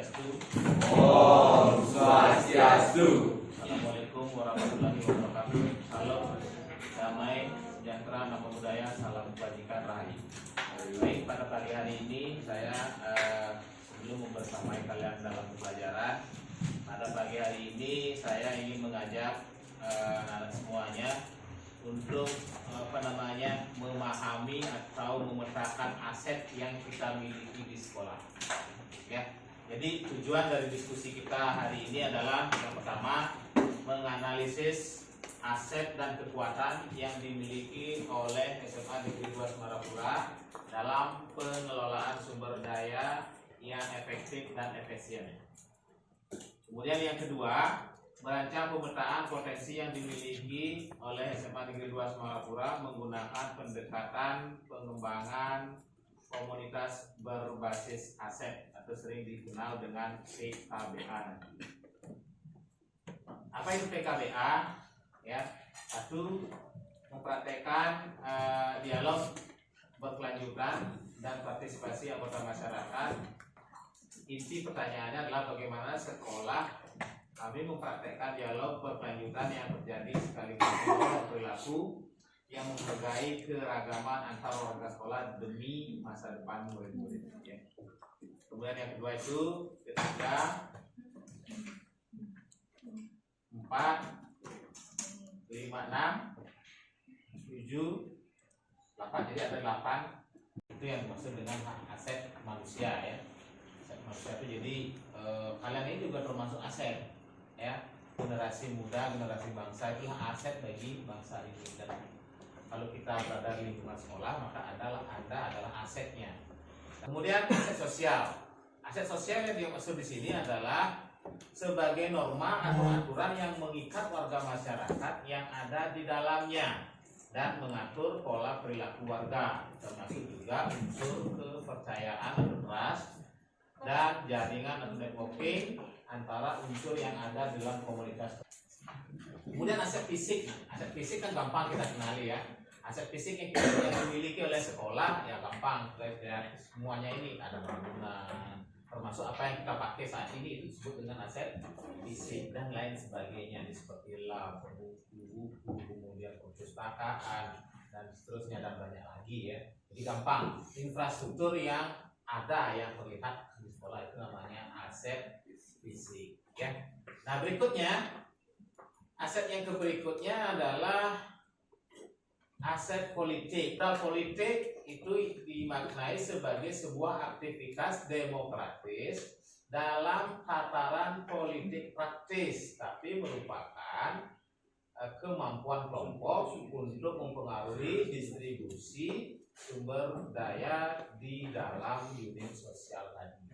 Swastiastu. Om Swastiastu. Assalamualaikum warahmatullahi wabarakatuh. Salam damai, sejahtera, nama budaya, salam kebajikan rahayu. Baik, pada pagi hari ini saya sebelum membersamai kalian dalam pembelajaran, pada pagi hari ini saya ingin mengajak anak semuanya untuk memahami atau memetakan aset yang kita miliki di sekolah. Ya. Jadi tujuan dari diskusi kita hari ini adalah yang pertama menganalisis aset dan kekuatan yang dimiliki oleh SMA Negeri 2 Semarapura dalam pengelolaan sumber daya yang efektif dan efisien. Kemudian yang kedua, merancang pemetaan potensi yang dimiliki oleh SMA Negeri 2 Semarapura menggunakan pendekatan pengembangan komunitas berbasis aset atau sering dikenal dengan PKBA. Apa itu PKBA? Ya, satu, mempraktekkan dialog berkelanjutan dan partisipasi anggota masyarakat. Inti pertanyaannya adalah bagaimana sekolah kami mempraktekkan dialog berkelanjutan yang terjadi sekaligus perilaku yang menghargai keragaman antar warga sekolah demi masa depan murid-murid. Ya. Kemudian yang kedua itu ketiga, 4, 5, 6, 7, 8. Jadi ada 8. Itu yang dimaksud dengan aset manusia ya. Aset manusia itu jadi kalian ini juga termasuk aset ya. Generasi muda, generasi bangsa itu aset bagi bangsa ini. Dan kalau kita berada di lingkungan sekolah, maka Anda adalah asetnya. Kemudian aset sosial. Aset sosial yang dimaksud di sini adalah sebagai norma atau aturan yang mengikat warga masyarakat yang ada di dalamnya dan mengatur pola perilaku warga, termasuk juga unsur kepercayaan atau trust dan jaringan atau networking antara unsur yang ada dalam komunitas. Kemudian aset fisik. Aset fisik kan gampang kita kenali ya. Aset fisik yang dimiliki oleh sekolah ya gampang, ya, semuanya ini ada bangunan, termasuk apa yang kita pakai saat ini itu disebut dengan aset fisik dan lain sebagainya, seperti lab, buku, kemudian perpustakaan dan seterusnya dan banyak lagi ya. Jadi gampang, infrastruktur yang ada yang terlihat di sekolah itu namanya aset fisik ya. Nah berikutnya, aset yang berikutnya adalah aset politik. Politik itu dimaknai sebagai sebuah aktivitas demokratis dalam tataran politik praktis, tapi merupakan kemampuan kelompok untuk mempengaruhi distribusi sumber daya di dalam unit sosial tadi.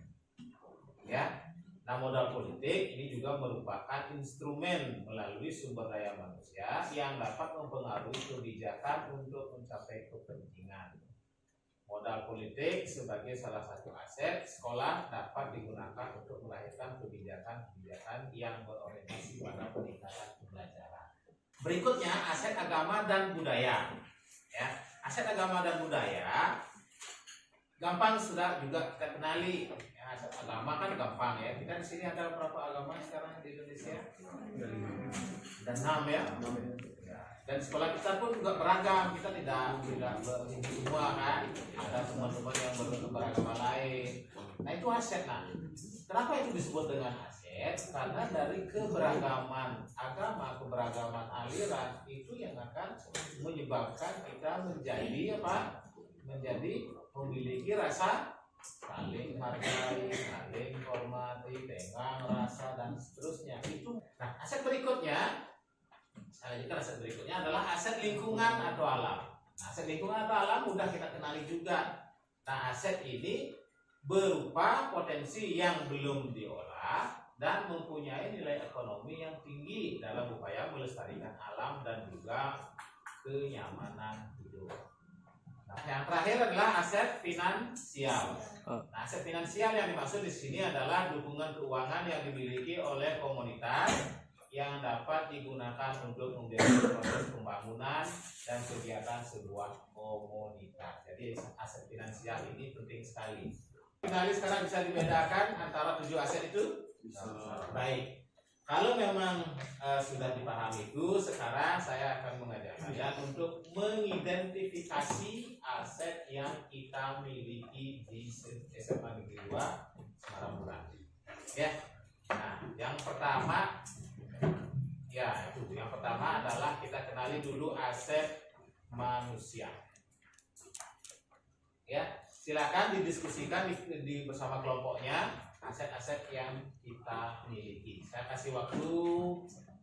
Ya. Nah, modal politik ini juga merupakan instrumen melalui sumber daya manusia yang dapat mempengaruhi kebijakan untuk mencapai kepentingan. Modal politik sebagai salah satu aset sekolah dapat digunakan untuk melahirkan kebijakan-kebijakan yang berorientasi pada peningkatan pembelajaran. Berikutnya, aset agama dan budaya. Ya, aset agama dan budaya gampang sudah juga kita kenali. Aset agama kan gampang ya. Kita di sini ada berapa agama sekarang di Indonesia? Dan 6 ya. Dan sekolah kita pun juga beragam. Kita tidak semua kan. Ada teman-teman yang beragama lain. Nah itu aset. Nah, kenapa itu disebut dengan aset? Karena dari keberagaman agama, keberagaman aliran itu yang akan menyebabkan kita menjadi apa? Menjadi memiliki rasa saling menghargai, saling hormati, tenggang rasa dan seterusnya. Itu. Nah, aset berikutnya, aset berikutnya adalah aset lingkungan atau alam. Nah, aset lingkungan atau alam mudah kita kenali juga. Nah, aset ini berupa potensi yang belum diolah dan mempunyai nilai ekonomi yang tinggi dalam upaya melestarikan alam dan juga kenyamanan hidup. Yang terakhir adalah aset finansial. Nah, aset finansial yang dimaksud di sini adalah dukungan keuangan yang dimiliki oleh komunitas yang dapat digunakan untuk membiayai proses pembangunan dan kegiatan sebuah komunitas. Jadi aset finansial ini penting sekali. Finalis sekarang bisa dibedakan antara 7 aset itu? Baik. Kalau memang sudah dipahami itu, sekarang saya akan mengajak kalian untuk mengidentifikasi aset yang kita miliki di SMA Negeri 2 Semarang. Ya. Nah, yang pertama adalah kita kenali dulu aset manusia. Ya, silakan didiskusikan di bersama kelompoknya aset-aset yang kita miliki. Saya kasih waktu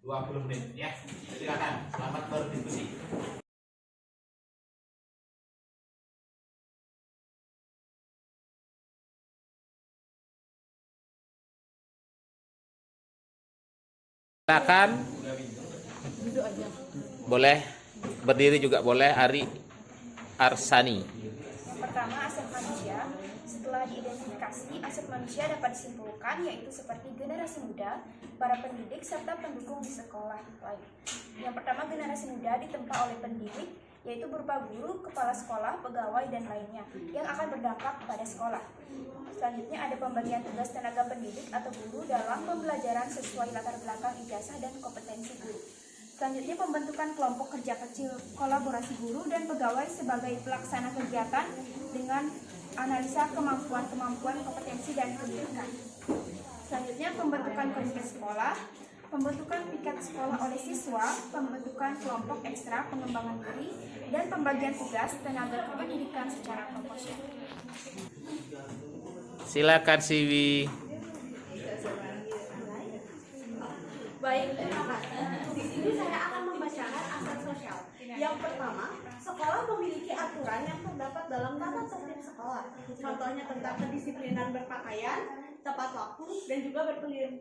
20 menit ya. Silakan, selamat berdiskusi. Silakan. Boleh berdiri juga boleh. Ari Arsani. Yang pertama, aset manusia. Setelah diidentifikasi, aset manusia dapat disimpulkan yaitu seperti generasi muda, para pendidik, serta pendukung di sekolah lain. Yang pertama, generasi muda ditempa oleh pendidik, yaitu berupa guru, kepala sekolah, pegawai, dan lainnya, yang akan berdampak pada sekolah. Selanjutnya ada pembagian tugas tenaga pendidik atau guru dalam pembelajaran sesuai latar belakang ijazah dan kompetensi guru. Selanjutnya pembentukan kelompok kerja kecil kolaborasi guru dan pegawai sebagai pelaksana kegiatan dengan analisa kemampuan, kompetensi, dan pendidikan. Selanjutnya pembentukan komite sekolah, pembentukan piket sekolah oleh siswa, pembentukan kelompok ekstra pengembangan diri, dan pembagian tugas tenaga kependidikan secara proporsional. Silakan Siwi. Baik, terima kasih. Di sini saya akan membacakan aset sosial. Yang pertama, sekolah memiliki aturan yang terdapat dalam tata tertib sekolah. Contohnya tentang kedisiplinan berpakaian, tepat waktu, dan juga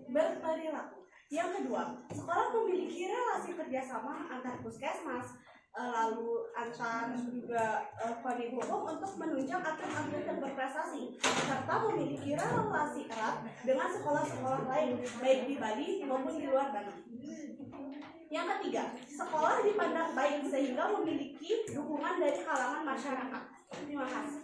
berperilaku. Yang kedua, sekolah memiliki relasi kerjasama antar puskesmas, lalu antar juga koni hukum untuk menunjang atlet-atlet yang berprestasi, serta memiliki relasi erat dengan sekolah-sekolah lain, baik di Bali maupun di luar Bali. Yang ketiga, sekolah dipandang baik sehingga memiliki dukungan dari kalangan masyarakat. Terima kasih.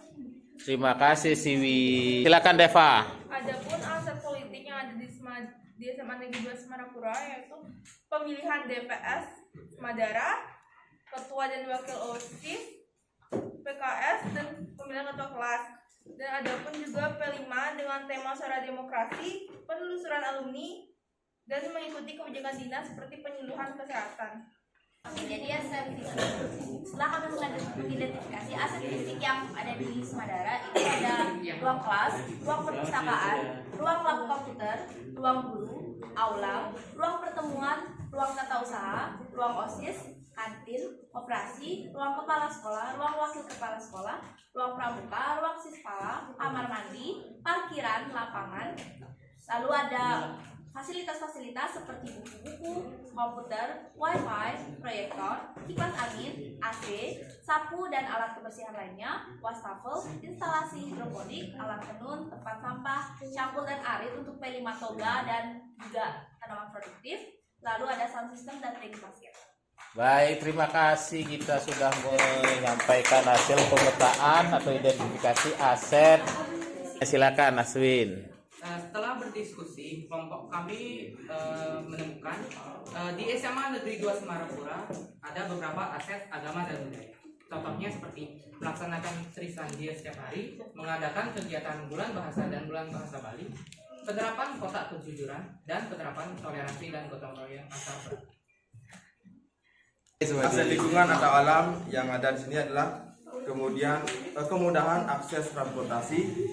Terima kasih Siwi. Silakan Deva. Adapun aset politik yang ada di SMA Negeri 2 Semarapura yaitu pemilihan DPS Madara, ketua dan wakil OSIS, PKS, dan pemilihan ketua kelas. Dan adapun juga P5 dengan tema suara demokrasi, penelusuran alumni, dan mengikuti kebijakan dinas seperti penyuluhan kesehatan. Jadi aset fisik. Setelah kami mengidentifikasi aset fisik yang ada di Semadara, itu ada ruang kelas, ruang perpustakaan, ruang lab komputer, ruang guru, aula, ruang pertemuan, ruang tata usaha, ruang OSIS, kantin, operasi, ruang kepala sekolah, ruang wakil kepala sekolah, ruang pramuka, ruang sispala, kamar mandi, parkiran, lapangan. Lalu ada fasilitas-fasilitas seperti buku-buku, komputer, wifi, proyektor, kipas angin, AC, sapu dan alat kebersihan lainnya, wastafel, instalasi hidroponik, alat tenun, tempat sampah, cangkul dan arit untuk P5 toga dan juga tanaman produktif. Lalu ada sound system dan training basket. Baik, terima kasih. Kita sudah menyampaikan hasil pemetaan atau identifikasi aset. Silakan Aswin. Setelah berdiskusi, kelompok kami menemukan di SMA Negeri 2 Semarapura ada beberapa aset agama dan budaya. Contohnya seperti melaksanakan Sri Sandia setiap hari, mengadakan kegiatan bulan bahasa dan bulan bahasa Bali, penerapan kotak kejujuran, dan penerapan toleransi dan gotong royong antar berat. Aset lingkungan atau alam yang ada di sini adalah kemudian kemudahan akses transportasi,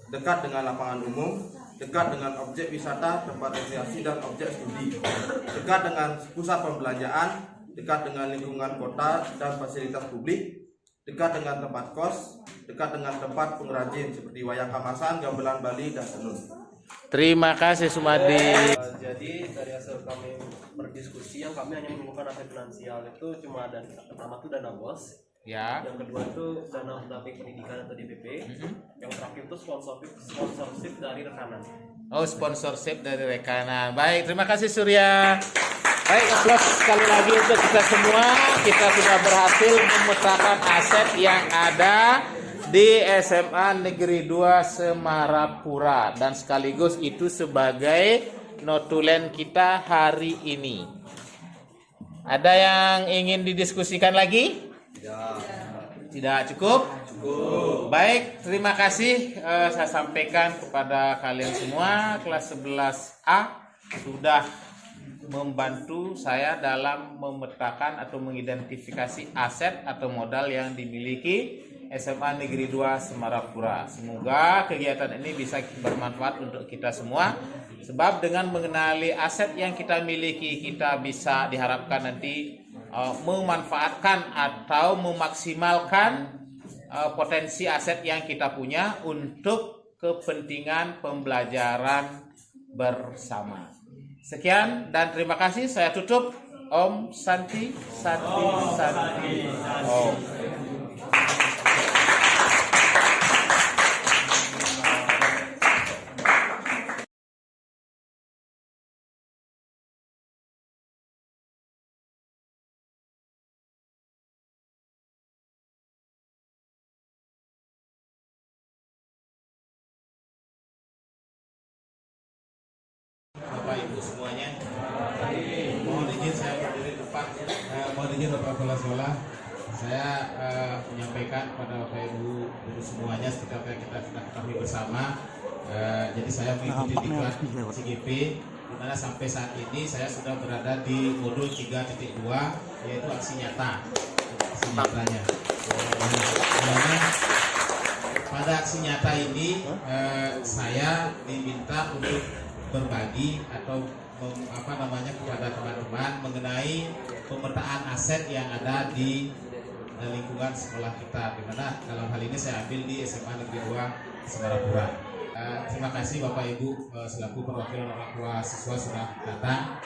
dekat dengan lapangan umum, dekat dengan objek wisata, tempat rekreasi dan objek studi, dekat dengan pusat perbelanjaan, dekat dengan lingkungan kota dan fasilitas publik, dekat dengan tempat kos, dekat dengan tempat pengrajin seperti wayang kamasan, gamelan Bali dan tenun. Terima kasih Sumadi. Jadi dari hasil kami berdiskusi, yang kami hanya menemukan aset finansial itu cuma ada pertama itu dana bos, Ya. yang kedua itu dana pendamping pendidikan atau DPP, yang terakhir itu sponsorship dari rekanan. Oh, sponsorship dari rekanan. Baik, terima kasih Surya. Baik, aplaus sekali lagi untuk kita semua. Kita sudah berhasil memetakan aset yang ada di SMA Negeri 2 Semarapura, dan sekaligus itu sebagai notulen kita hari ini. Ada yang ingin didiskusikan lagi? Tidak cukup? Baik, terima kasih. Saya sampaikan kepada kalian semua, kelas 11A sudah membantu saya dalam memetakan atau mengidentifikasi aset atau modal yang dimiliki SMA Negeri 2 Semarapura. Semoga kegiatan ini bisa bermanfaat untuk kita semua, sebab dengan mengenali aset yang kita miliki, kita bisa diharapkan nanti memanfaatkan atau memaksimalkan potensi aset yang kita punya untuk kepentingan pembelajaran bersama. Sekian dan terima kasih. Saya tutup. Om Santi Santi Santi Om. Bapak Ibu semuanya, mohon izin saya berdiri tepat. Mohon izin Bapak Kepala Sekolah, saya menyampaikan kepada Bapak Ibu guru semuanya seperti apa yang kita ketahui bersama. Jadi saya mengikuti diklat CGP, di mana sampai saat ini saya sudah berada di modul 3.2, yaitu aksi nyata. Aksi nyatanya. Pada aksi nyata ini saya diminta untuk berbagi atau kepada teman-teman mengenai pemetaan aset yang ada di lingkungan sekolah kita, di mana dalam hal ini saya ambil di SMA Negeri 2 Semarapura. Terima kasih Bapak Ibu selaku perwakilan orang tua siswa sudah datang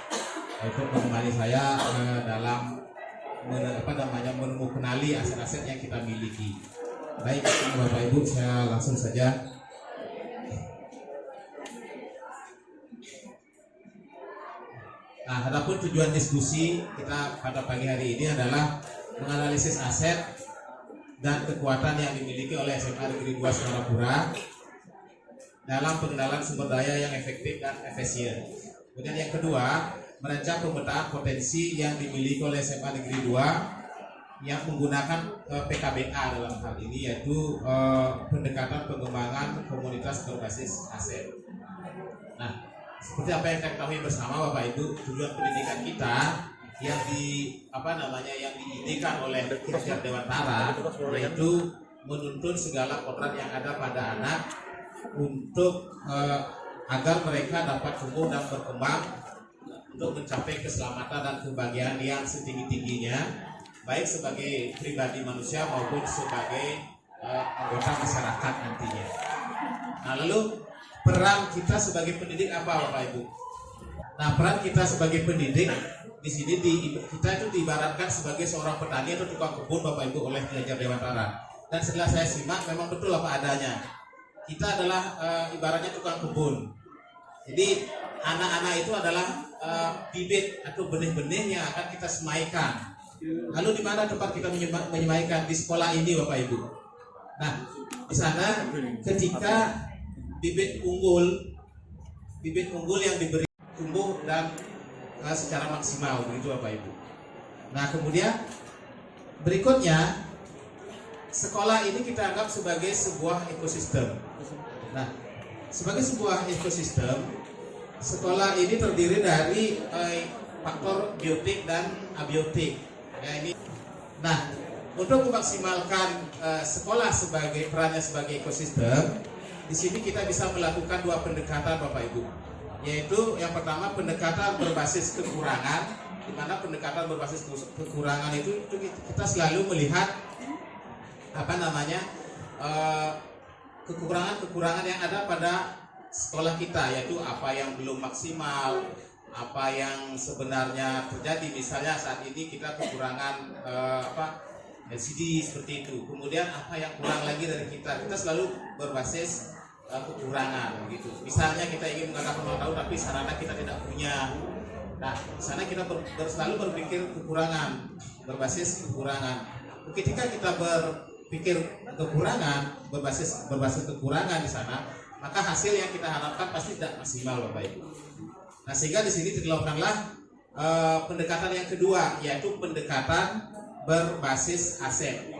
untuk menemani saya dalam mengenali aset-aset yang kita miliki. Baik Bapak Ibu, saya langsung saja. Nah, adapun tujuan diskusi kita pada pagi hari ini adalah menganalisis aset dan kekuatan yang dimiliki oleh SMA Negeri 2 Semarapura dalam pengenalan sumber daya yang efektif dan efisien. Kemudian yang kedua, merancang pemetaan potensi yang dimiliki oleh SMA Negeri 2 yang menggunakan PKBA dalam hal ini, yaitu pendekatan pengembangan komunitas berbasis aset. Nah, seperti apa yang kita ketahui bersama Bapak Ibu, tujuan pendidikan kita yang yang diinginkan oleh Kejar Dewantara yaitu menuntun segala kodrat yang ada pada anak untuk agar mereka dapat tumbuh dan berkembang untuk mencapai keselamatan dan kebahagiaan yang setinggi-tingginya, baik sebagai pribadi manusia maupun sebagai anggota masyarakat nantinya. Nah, lalu peran kita sebagai pendidik apa Bapak Ibu? Nah, peran kita sebagai pendidik di sini kita itu diibaratkan sebagai seorang petani atau tukang kebun Bapak Ibu oleh Kejar Dewantara. Dan setelah saya simak memang betul apa adanya. Kita adalah ibaratnya tukang kebun. Jadi anak-anak itu adalah bibit atau benih-benih yang akan kita semaikan. Lalu di mana tempat kita menyemaikan? Di sekolah ini Bapak Ibu. Nah, di sana ketika bibit unggul yang diberi tumbuh dan secara maksimal begitu Bapak Ibu. Nah, kemudian berikutnya sekolah ini kita anggap sebagai sebuah ekosistem. Nah, sebagai sebuah ekosistem, sekolah ini terdiri dari faktor biotik dan abiotik. Ya, ini. Nah, untuk memaksimalkan sekolah sebagai perannya sebagai ekosistem, di sini kita bisa melakukan dua pendekatan Bapak Ibu, yaitu yang pertama pendekatan berbasis kekurangan, di mana pendekatan berbasis kekurangan itu kita selalu melihat kekurangan-kekurangan yang ada pada sekolah kita, yaitu apa yang belum maksimal, apa yang sebenarnya terjadi. Misalnya saat ini kita kekurangan LCD seperti itu. Kemudian apa yang kurang lagi dari kita selalu berbasis kekurangan gitu. Misalnya kita ingin mengadakan ulang tahun tapi sarana kita tidak punya. Nah, di sana kita selalu berpikir kekurangan, berbasis kekurangan. Ketika kita berpikir kekurangan, berbasis kekurangan di sana, maka hasil yang kita harapkan pasti tidak maksimal, Bapak Ibu. Nah, sehingga di sini dilakukanlah pendekatan yang kedua, yaitu pendekatan berbasis aset.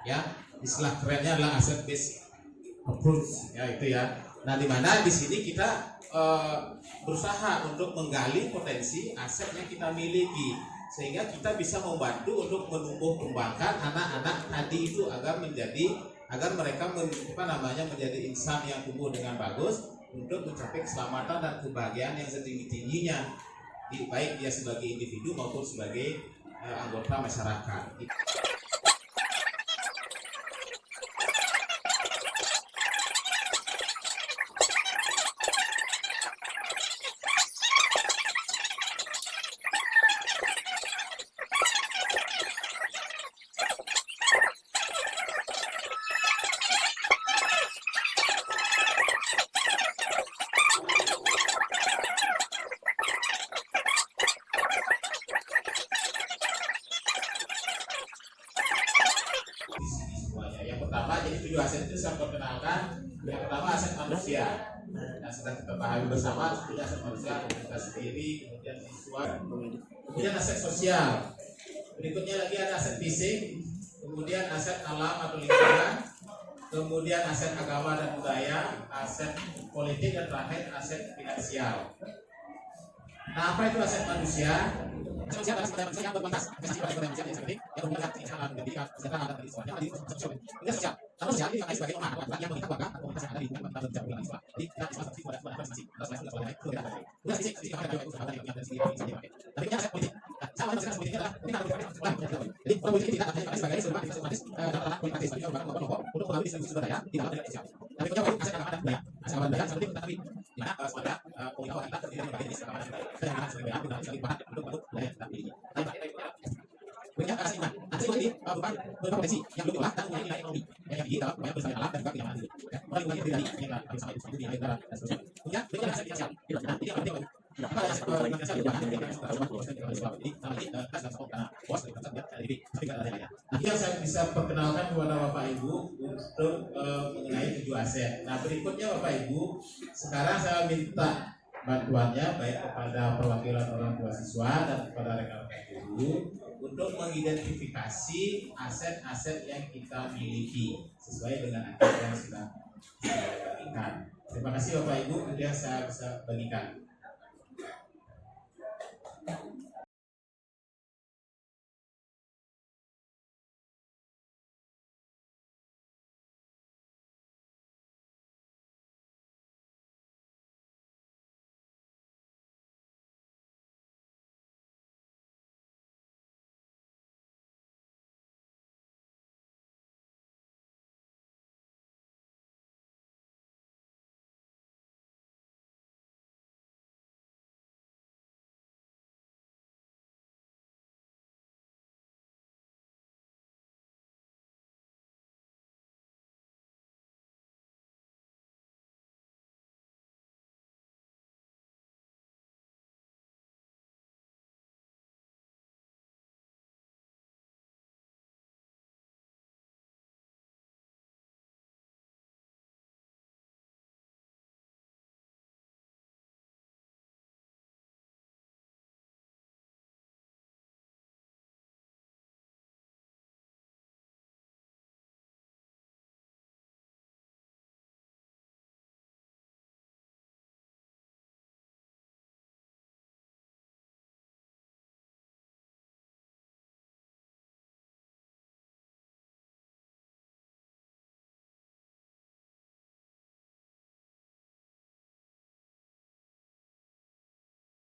Ya, istilah kerennya adalah asset based approach, ya itu ya. Nah, di mana di sini kita berusaha untuk menggali potensi aset yang kita miliki, sehingga kita bisa membantu untuk menumbuh kembangkan anak-anak tadi itu agar mereka menjadi insan yang tumbuh dengan bagus untuk mencapai keselamatan dan kebahagiaan yang setinggi-tingginya, baik dia sebagai individu maupun sebagai anggota masyarakat. Yang pertama, jadi 7 aset itu saya perkenalkan. Yang pertama aset manusia. Nah, sudah kita pahami bersama, sebenarnya aset manusia, kita sendiri, kemudian siswa, kemudian aset sosial. Berikutnya lagi ada aset fisik, kemudian aset alam atau lingkungan, kemudian aset agama dan budaya, aset politik, dan terakhir aset finansial. Nah, apa itu aset manusia? Manusia adalah sumber manusia yang berkualitas, investasi pada sumber manusia yang penting, yang memudahkan keinginan, pendidikan, kesejahteraan, dan pendidikan yang ada di sosial. Kemudian sosial, karena sosial dimaknai sebagai rumah atau yang mengikat warga atau komunitas yang ada di lingkungan dan berjalan dengan siswa. Jadi kita siswa seperti pada masing-masing, kemudian fisik, fisik yang ada di dan sendiri bisa dipakai. Tapi ini aset politik. Sama dengan politik adalah ini harus dipakai. Jadi politik tidak akan dipakai sebagai sumber sistematis dan politik sebagai kelompok untuk mengambil distribusi sumber daya di dalam negara Indonesia. Tapi kemudian aset agama dan budaya. Aset agama dan budaya seperti tadi, di mana sebenarnya komunitas kita terdiri dari berbagai jenis agama dan budaya. Dan yang sebagai agama dan sebagai bahan untuk budaya kita miliki. Berikutnya aset iman. Aset iman ini berupa potensi yang belum diolah dan mempunyai nilai ekonomi yang tinggi dalam upaya pelestarian alam dan juga kenyamanan hidup. Orang yang berdiri yang harus sama itu di negara dan seterusnya. Kemudian berikutnya aset finansial. Nah, ini yang penting. Apa aset finansial itu bahan yang kita harus mampu. Jadi sama ini kita sudah karena bos dari konsep tapi tidak ada lainnya. Nah, yang saya bisa perkenalkan kepada Bapak Ibu untuk mengenai 7 aset. Nah, berikutnya Bapak Ibu, sekarang saya minta bantuannya baik kepada perwakilan orang tua siswa dan kepada rekan-rekan guru untuk mengidentifikasi aset-aset yang kita miliki sesuai dengan angka yang sudah saya bagikan. Terima kasih Bapak Ibu, kemudian saya bisa bagikan.